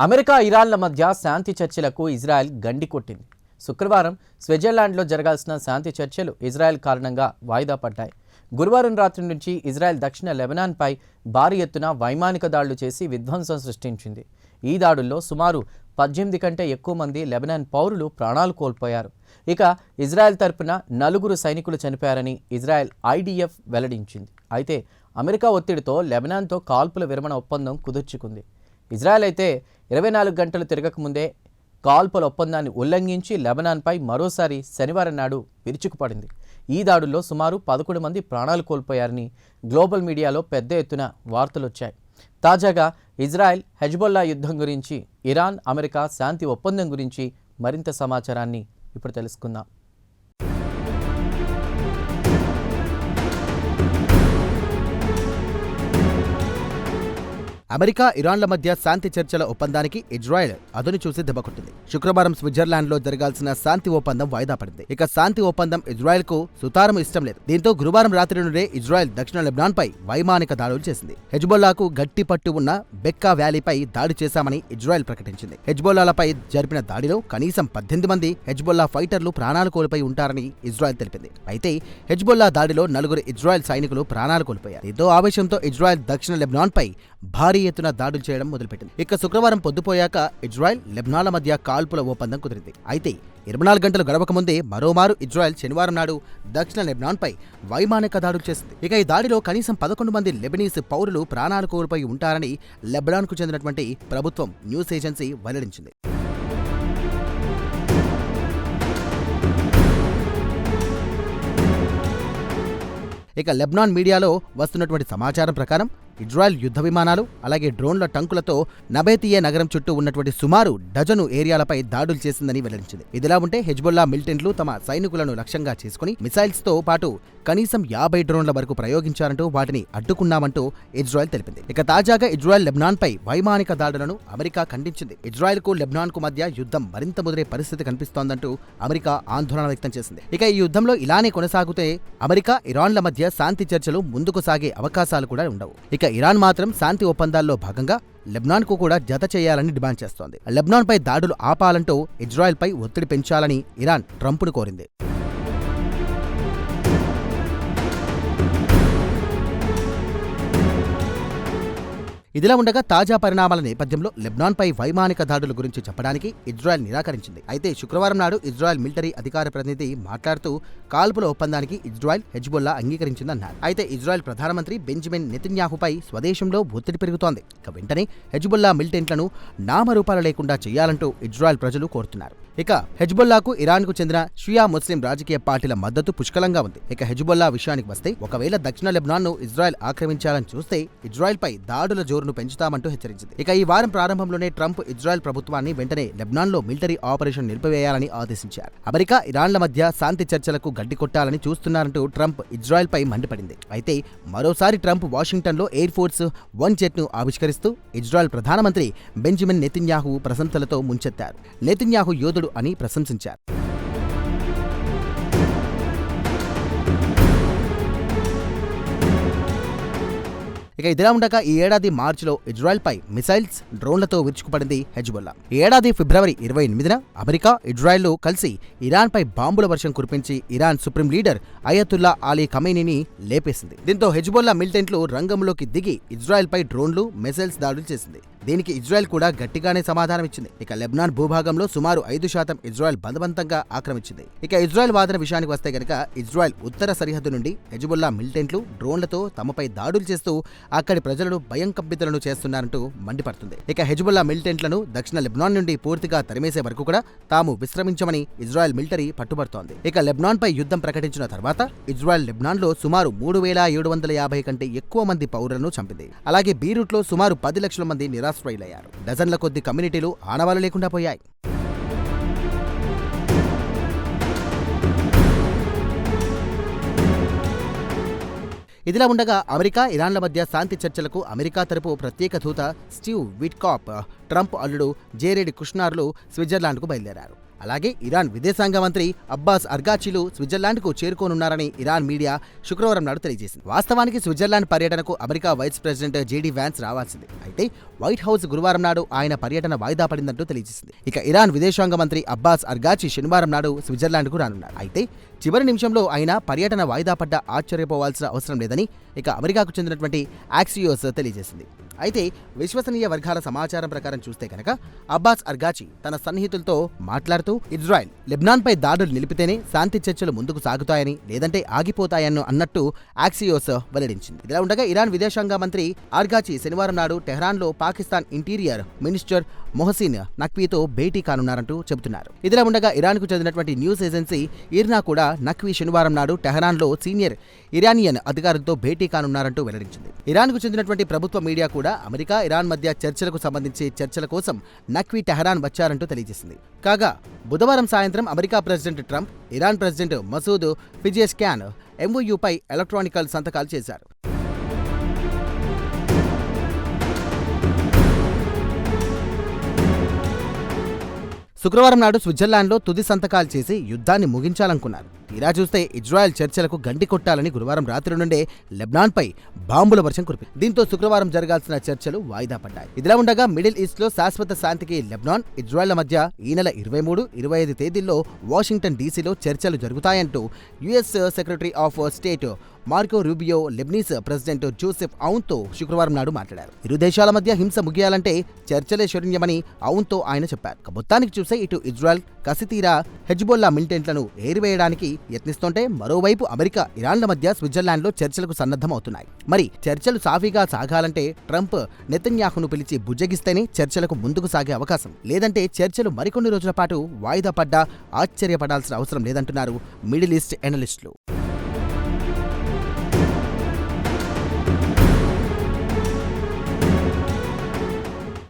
America ఇరాన్ల మధ్య శాంతి చర్చలకు Israel గండి కొట్టింది. శుక్రవారం స్విట్జర్లాండ్లో జరగాల్సిన శాంతి చర్చలు ఇజ్రాయెల్ కారణంగా వాయిదా పడ్డాయి. గురువారం రాత్రి నుంచి ఇజ్రాయెల్ దక్షిణ లెబనాన్పై భారీ ఎత్తున వైమానిక దాడులు చేసి విధ్వంసం సృష్టించింది. ఈ దాడుల్లో సుమారు 18 కంటే ఎక్కువ మంది లెబనాన్ పౌరులు ప్రాణాలు కోల్పోయారు. ఇక ఇజ్రాయెల్ తరపున 4 సైనికులు చనిపోయారని ఇజ్రాయెల్ IDF వెల్లడించింది. అయితే అమెరికా ఒత్తిడితో లెబనాన్తో కాల్పుల విరమణ ఒప్పందం కుదుర్చుకుంది. ఇజ్రాయెల్ అయితే 24 గంటలు తిరగకముందే కాల్పుల ఒప్పందాన్ని ఉల్లంఘించి లెబనాన్పై మరోసారి శనివారం నాడు విరుచుకుపడింది. ఈ దాడుల్లో సుమారు 11 మంది ప్రాణాలు కోల్పోయారని గ్లోబల్ మీడియాలో పెద్ద ఎత్తున వార్తలొచ్చాయి. తాజాగా ఇజ్రాయెల్ హెజ్బొల్లా యుద్ధం గురించి, ఇరాన్ అమెరికా శాంతి ఒప్పందం గురించి మరింత సమాచారాన్ని ఇప్పుడు తెలుసుకుందాం. అమెరికా ఇరాన్ల మధ్య శాంతి చర్చల ఒప్పందానికి ఇజ్రాయెల్ అదును చూసి దెబ్బకొట్టింది. శుక్రవారం స్విట్జర్లాండ్లో జరగాల్సిన శాంతి ఒప్పందం వాయిదా పడింది. ఇక శాంతి ఒప్పందం ఇజ్రాయెల్కు సుతారం ఇష్టం లేదు. దీంతో గురువారం రాత్రి నుండే ఇజ్రాయెల్ దక్షిణ లెబనాన్పై వైమానిక దాడులు చేసింది. హెజ్బొల్లాకు గట్టి పట్టు ఉన్న బెక్కా వ్యాలీపై దాడి చేశామని ఇజ్రాయెల్ ప్రకటించింది. హెజ్బొల్లాలపై జరిపిన దాడిలో కనీసం 18 మంది హెజ్బొల్లా ఫైటర్లు ప్రాణాలు కోల్పోయి ఉంటారని ఇజ్రాయెల్ తెలిపింది. అయితే హెజ్బొల్లా దాడిలో 4 ఇజ్రాయెల్ సైనికులు ప్రాణాలు కోల్పోయారు. దీంతో ఆవేశంతో ఇజ్రాయెల్ దక్షిణ లెబనాన్పై భారీ ఎత్తున దాడులు చేయడం మొదలుపెట్టింది. ఇక శుక్రవారం పొద్దుపోయాక ఇజ్రాయెల్ లెబనాన్ల మధ్య కాల్పుల ఒప్పందం కుదిరింది. అయితే 24 గంటలు గడవకముందే మరోమారు ఇజ్రాయెల్ శనివారం నాడు దక్షిణ లెబనాన్పై వైమానిక దాడులు చేసింది. ఇక ఈ దాడిలో కనీసం 11 మంది లెబనీస్ పౌరులు ప్రాణాలు కోల్పోయి ఉంటారని లెబనాన్కు చెందినటువంటి ప్రభుత్వం న్యూస్ ఏజెన్సీ వెల్లడించింది. ఇక లెబనాన్ మీడియాలో వస్తున్నటువంటి సమాచారం ప్రకారం ఇజ్రాయెల్ యుద్ధ విమానాలు అలాగే డ్రోన్ల టంకులతో నబేతియే నగరం చుట్టూ ఉన్నటువంటి సుమారు డజను ఏరియాలపై దాడులు చేసిందని వెల్లడించింది. ఇదిలా ఉంటే హెజ్బొల్లా మిలిటెంట్లు తమ సైనికులను లక్ష్యంగా చేసుకుని మిసైల్స్ తో పాటు కనీసం 50 డ్రోన్ల వరకు ప్రయోగించారంటూ వాటిని అడ్డుకున్నామంటూ ఇజ్రాయెల్ తెలిపింది. ఇక తాజాగా ఇజ్రాయెల్ లెబనాన్పై వైమానిక దాడులను అమెరికా ఖండించింది. ఇజ్రాయెల్కు లెబనాన్కు మధ్య యుద్ధం మరింత ముదిరే పరిస్థితి కనిపిస్తోందంటూ అమెరికా ఆందోళన వ్యక్తం చేసింది. ఇక ఈ యుద్ధంలో ఇలానే కొనసాగితే అమెరికా ఇరాన్ల మధ్య శాంతి చర్చలు ముందుకు సాగే అవకాశాలు కూడా ఉండవు. ఇక ఇరాన్ మాత్రం శాంతి ఒప్పందాల్లో భాగంగా లెబనాన్కు కూడా జత చేయాలని డిమాండ్ చేస్తోంది. లెబనాన్పై దాడులు ఆపాలంటూ ఇజ్రాయెల్పై ఒత్తిడి పెంచాలని ఇరాన్ ట్రంప్ను కోరింది. ఇదిలా ఉండగా తాజా పరిణామాల నేపథ్యంలో లెబనాన్పై వైమానిక దాడుల గురించి చెప్పడానికి ఇజ్రాయెల్ నిరాకరించింది. అయితే శుక్రవారం నాడు ఇజ్రాయెల్ మిలిటరీ అధికార ప్రతినిధి మాట్లాడుతూ కాల్పుల ఒప్పందానికి ఇజ్రాయెల్ హెజ్బొల్లా అంగీకరించిందన్నారు. అయితే ఇజ్రాయెల్ ప్రధానమంత్రి బెంజమిన్ నెతన్యాహుపై స్వదేశంలో ఒత్తిడి పెరుగుతోంది. ఇక వెంటనే హెజ్బొల్లా మిలిటెంట్లను నామరూపాలు లేకుండా చేయాలంటూ ఇజ్రాయెల్ ప్రజలు కోరుతున్నారు. ఇక హెజ్బొల్లాకు ఇరాన్కు చెందిన షియా ముస్లిం రాజకీయ పార్టీల మద్దతు పుష్కలంగా ఉంది. ఇక హెజ్బొల్లా విషయానికి వస్తే ఒకవేళ దక్షిణ లెబనాన్ను ఇజ్రాయెల్ ఆక్రమించాలని చూస్తే ఇజ్రాయెల్పై దాడుల జోరును పెంచుతామంటూ హెచ్చరించింది. ఇక ఈ వారం ప్రారంభంలోనే ట్రంప్ ఇజ్రాయెల్ ప్రభుత్వాన్ని వెంటనే లెబనాన్లో మిలిటరీ ఆపరేషన్ నిలిపివేయాలని ఆదేశించారు. అమెరికా ఇరాన్ల మధ్య శాంతి చర్చలకు గడ్డి కొట్టాలని చూస్తున్నారంటూ ట్రంప్ ఇజ్రాయెల్పై మండిపడింది. అయితే మరోసారి ట్రంప్ వాషింగ్టన్లో ఎయిర్ ఫోర్స్ 1 జెట్ను ఆవిష్కరిస్తూ ఇజ్రాయెల్ ప్రధానమంత్రి బెంజమిన్ నెతన్యాహు ప్రశంసలతో ముంచెత్తారు. నెతన్యాహు యోధుడు అని ప్రశంసించారు. ఇక ఇదిలా ఉండగా ఈ ఏడాది మార్చిలో ఇజ్రాయెల్పై మిసైల్స్, డ్రోన్లతో విరుచుకుపడింది హెజ్బొల్లా. ఈ ఏడాది ఫిబ్రవరి 28న అమెరికా, ఇజ్రాయెల్లు కలిసి ఇరాన్పై బాంబుల వర్షం కురిపించి Iran supreme leader Ayatollah Ali ఖమేనీని లేపేసింది. దీంతో హెజ్బొల్లా మిలిటెంట్లు రంగంలోకి దిగి ఇజ్రాయెల్పై డ్రోన్లు, మిసైల్స్ దాడులు చేసింది. దీనికి ఇజ్రాయెల్ కూడా గట్టిగానే సమాధానమిచ్చింది. ఇక లెబనాన్ భూభాగంలో సుమారు 5% ఇజ్రాయెల్ బలవంతంగా ఆక్రమించింది. ఇక ఇజ్రాయెల్ వాదన విషయానికి వస్తే గనక ఇజ్రాయెల్ ఉత్తర సరిహద్దు నుండి హెజ్బొల్లా మిలిటెంట్లు డ్రోన్లతో తమపై దాడులు చేస్తూ అక్కడి ప్రజలను భయం కంపితులను చేస్తున్నారంటూ మండిపడుతుంది. ఇక హెజ్బొల్లా మిలిటెంట్లను దక్షిణ లెబనాన్ నుండి పూర్తిగా తరిమేసే వరకు కూడా తాము విశ్రమించమని ఇజ్రాయెల్ మిలిటరీ పట్టుబడుతోంది. ఇక లెబనాన్పై యుద్ధం ప్రకటించిన తర్వాత ఇజ్రాయెల్ లెబనాన్లో సుమారు 3750 కంటే ఎక్కువ మంది పౌరులను చంపింది. అలాగే బీరూట్లో సుమారు 10 లక్షల మంది నిరాశ్రయులయ్యారు. డజన్ల కొద్ది కమ్యూనిటీలు ఆనవాళ్లు లేకుండా పోయాయి. ఇదిలా ఉండగా అమెరికా ఇరాన్ల మధ్య శాంతి చర్చలకు అమెరికా తరపు ప్రత్యేక దూత స్టీవ్ విట్కాప్, ట్రంప్ అల్లుడు జేరెడ్ కుష్నర్లు స్విట్జర్లాండ్కు బయలుదేరారు. అలాగే ఇరాన్ విదేశాంగ మంత్రి అబ్బాస్ అర్గాచీలు స్విట్జర్లాండ్కు చేరుకోనున్నారని ఇరాన్ మీడియా శుక్రవారం నాడు తెలియజేసింది. వాస్తవానికి స్విట్జర్లాండ్ పర్యటనకు America vice president JD Vance రావాల్సింది. అయితే వైట్ హౌస్ గురువారం నాడు ఆయన పర్యటన వాయిదా పడిందంటూ తెలియజేసింది. ఇక ఇరాన్ విదేశాంగ మంత్రి అబ్బాస్ అర్గాచీ శనివారం నాడు స్విట్జర్లాండ్కు రానున్నారు. అయితే చివరి నిమిషంలో ఆయన పర్యటన వాయిదా పడ్డ ఆశ్చర్యపోవాల్సిన అవసరం లేదని ఇక అమెరికాకు చెందినటువంటి యాక్సియోస్ తెలియజేసింది. అయితే విశ్వసనీయ వర్గాల సమాచారం ప్రకారం చూస్తే కనుక అబ్బాస్ అర్గాచీ తన సన్నిహితులతో మాట్లాడుతూ ఇజ్రాయెల్ లెబనాన్పై దాడులు నిలిపితేనే శాంతి చర్చలు ముందుకు సాగుతాయని లేదంటే ఆగిపోతాయని అన్నట్టు యాక్సియోస్ వెల్లడించింది. ఇదిలా ఉండగా ఇరాన్ విదేశాంగ మంత్రి అర్గాచీ శనివారం నాడు టెహ్రాన్లో పాకిస్తాన్ ఇంటీరియర్ మినిస్టర్ మొహసిన్ నఖ్వీతో భేటీ కానున్నారంటూ చెబుతున్నారు. ఇదిలా ఉండగా ఇరాన్కు చెందినటువంటి న్యూస్ ఏజెన్సీ ఇర్నా కూడా నఖ్వీ శనివారం నాడు టెహ్రాన్లో సీనియర్ ఇరానియన్ అధికారులతో భేటీ కానున్నారంటూ వెల్లడించింది. ఇరాన్కు చెందినటువంటి ప్రభుత్వ మీడియా కూడా అమెరికా ఇరాన్ మధ్య చర్చలకు సంబంధించి చర్చల కోసం నఖ్వీ టెహ్రాన్ వచ్చారంటూ తెలియజేసింది. కాగా బుధవారం సాయంత్రం America president Trump, Iran president Masoud Pezeshkian ఎంఓయూపై ఎలక్ట్రానికల్ సంతకాలు చేశారు. శుక్రవారం నాడు స్విట్జర్లాండ్లో తుది సంతకాలు చేసి యుద్ధాన్ని ముగించాలనుకున్నారు. తీరా చూస్తే ఇజ్రాయెల్ చర్చలకు గండి కొట్టాలని గురువారం రాత్రి నుండే లెబనాన్పై బాంబుల వర్షం కురిపింది. దీంతో శుక్రవారం జరగాల్సిన చర్చలు వాయిదా పడ్డాయి. ఇదిలా ఉండగా మిడిల్ ఈస్ట్లో శాశ్వత శాంతికి లెబనాన్, ఇజ్రాయెల్ మధ్య ఈ నెల 23, 25 తేదీల్లో వాషింగ్టన్ డీసీలో చర్చలు జరుగుతాయంటూ US secretary of state Marco Rubio Lebanese president Joseph ఔన్తో శుక్రవారం నాడు మాట్లాడారు. ఇరు దేశాల మధ్య హింస ముగియాలంటే చర్చలే శరణ్యమని ఔన్తో ఆయన చెప్పారు. మొత్తానికి చూస్తే ఇటు ఇజ్రాయెల్ కసితీరా హెజ్బొల్లా మిలిటెంట్లను ఏరివేయడానికి యత్నిస్తుంటే మరోవైపు అమెరికా, ఇరాన్ల మధ్య స్విట్జర్లాండ్లో చర్చలకు సన్నద్ధమవుతున్నాయి. మరి చర్చలు సాఫీగా సాగాలంటే ట్రంప్ నెతన్యాహును పిలిచి బుజ్జగిస్తేనే చర్చలకు ముందుకు సాగే అవకాశం, లేదంటే చర్చలు మరికొన్ని రోజుల పాటు వాయిదా పడ్డా ఆశ్చర్యపడాల్సిన అవసరం లేదంటున్నారు మిడిల్ ఈస్ట్ ఎనలిస్టులు.